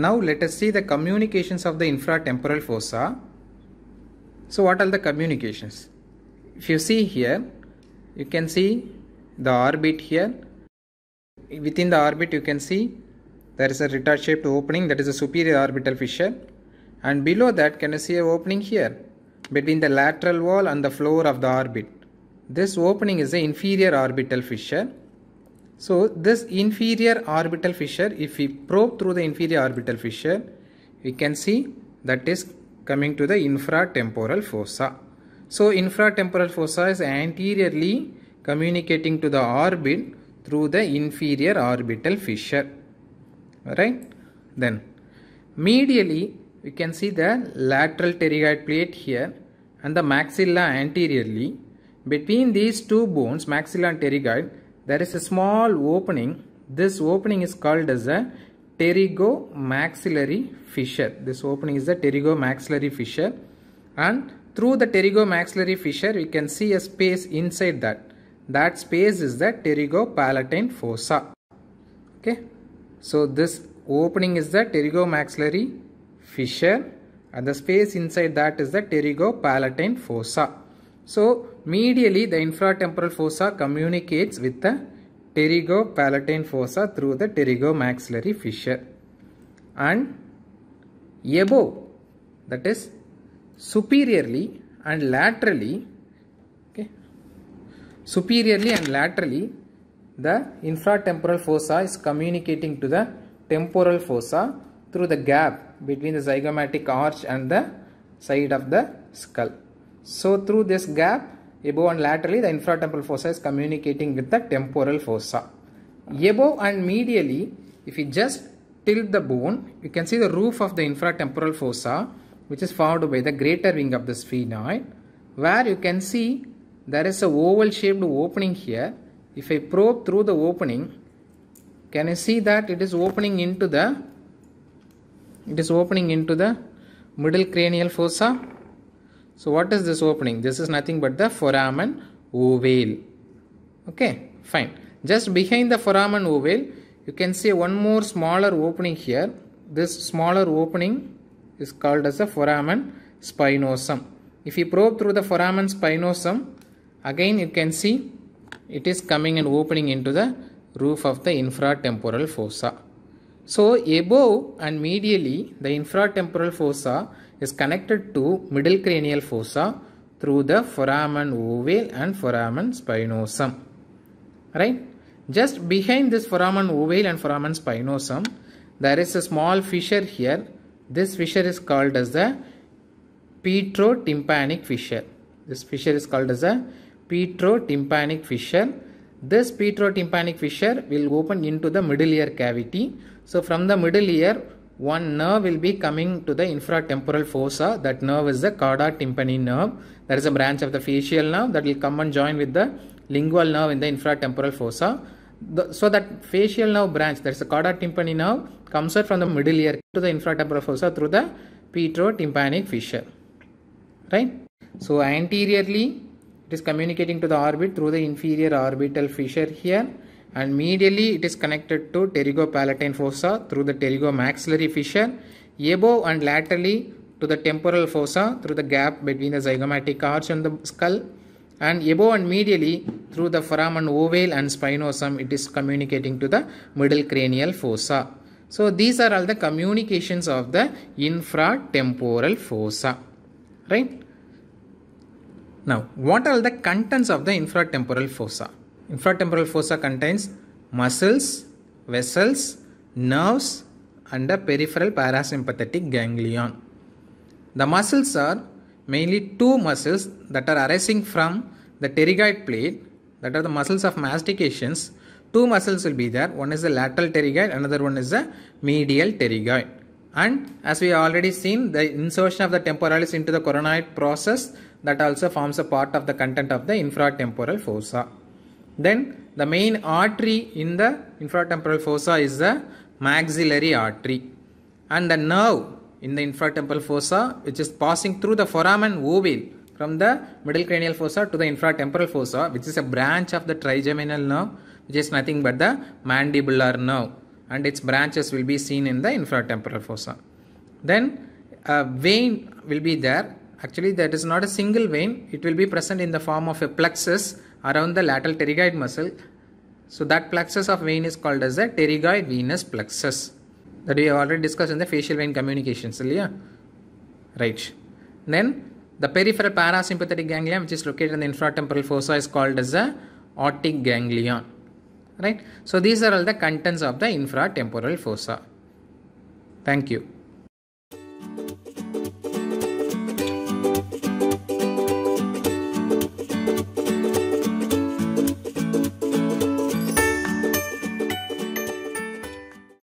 Now let us see the communications of the infratemporal fossa. So what are the communications? If you see here, you can see the orbit here. Within the orbit you can see there is a retard shaped opening, that is a superior orbital fissure, and below that can you see an opening here between the lateral wall and the floor of the orbit. This opening is the inferior orbital fissure. So this inferior orbital fissure, if we probe through the inferior orbital fissure, we can see that is coming to the infratemporal fossa. So infratemporal fossa is anteriorly communicating to the orbit through the inferior orbital fissure. Alright. Then medially we can see the lateral pterygoid plate here and the maxilla anteriorly. Between these two bones, maxilla and pterygoid, there is a small opening. This opening is called as a pterygomaxillary fissure. This opening is the pterygomaxillary fissure, and through the pterygomaxillary fissure we can see a space inside that. That space is the pterygopalatine fossa. Okay. So this opening is the pterygomaxillary fissure and the space inside that is the pterygopalatine fossa. So medially the infratemporal fossa communicates with the pterygopalatine fossa through the pterygomaxillary fissure, and above, that is superiorly and laterally, okay, superiorly and laterally the infratemporal fossa is communicating to the temporal fossa through the gap between the zygomatic arch and the side of the skull. So through this gap above and laterally the infratemporal fossa is communicating with the temporal fossa. Above and medially, if you just tilt the bone, you can see the roof of the infratemporal fossa, which is formed by the greater wing of the sphenoid, where you can see there is a oval shaped opening here. If I probe through the opening, can you see that it is opening into the middle cranial fossa? So what is this opening? This is nothing but the foramen ovale. Okay, fine. Just behind the foramen ovale, you can see one more smaller opening here. This smaller opening is called as the foramen spinosum. If you probe through the foramen spinosum, again you can see it is coming and opening into the roof of the infratemporal fossa. So above and medially the infratemporal fossa is connected to middle cranial fossa through the foramen ovale and foramen spinosum. Right? Just behind this foramen ovale and foramen spinosum, there is a small fissure here. This fissure is called as the petrotympanic fissure. This fissure is called as a petrotympanic fissure. This petrotympanic fissure will open into the middle ear cavity. So from the middle ear, one nerve will be coming to the infratemporal fossa. That nerve is the cauda tympani nerve. There is a branch of the facial nerve that will come and join with the lingual nerve in the infratemporal fossa. So that facial nerve branch, that is the cauda tympani nerve, comes out from the middle ear to the infratemporal fossa through the petrotympanic fissure. Right? So anteriorly it is communicating to the orbit through the inferior orbital fissure here, and medially it is connected to pterygopalatine fossa through the pterygomaxillary fissure, above and laterally to the temporal fossa through the gap between the zygomatic arch and the skull, and above and medially through the foramen ovale and spinosum it is communicating to the middle cranial fossa. So these are all the communications of the infratemporal fossa. Right? Now, what are the contents of the infratemporal fossa? Infratemporal fossa contains muscles, vessels, nerves and a peripheral parasympathetic ganglion. The muscles are mainly two muscles that are arising from the pterygoid plate, that are the muscles of mastications. Two muscles will be there. One is the lateral pterygoid, another one is the medial pterygoid. And as we have already seen, the insertion of the temporalis into the coronoid process, that also forms a part of the content of the infratemporal fossa. Then the main artery in the infratemporal fossa is the maxillary artery, and the nerve in the infratemporal fossa, which is passing through the foramen ovale from the middle cranial fossa to the infratemporal fossa, which is a branch of the trigeminal nerve, which is nothing but the mandibular nerve. and its branches will be seen in the infratemporal fossa. Then a vein will be there. Actually, that is not a single vein. It will be present in the form of a plexus around the lateral pterygoid muscle. So that plexus of vein is called as the pterygoid venous plexus. That we have already discussed in the facial vein communications. Right. Then the peripheral parasympathetic ganglion, which is located in the infratemporal fossa, is called as the otic ganglion. Right. So these are all the contents of the infratemporal fossa. Thank you.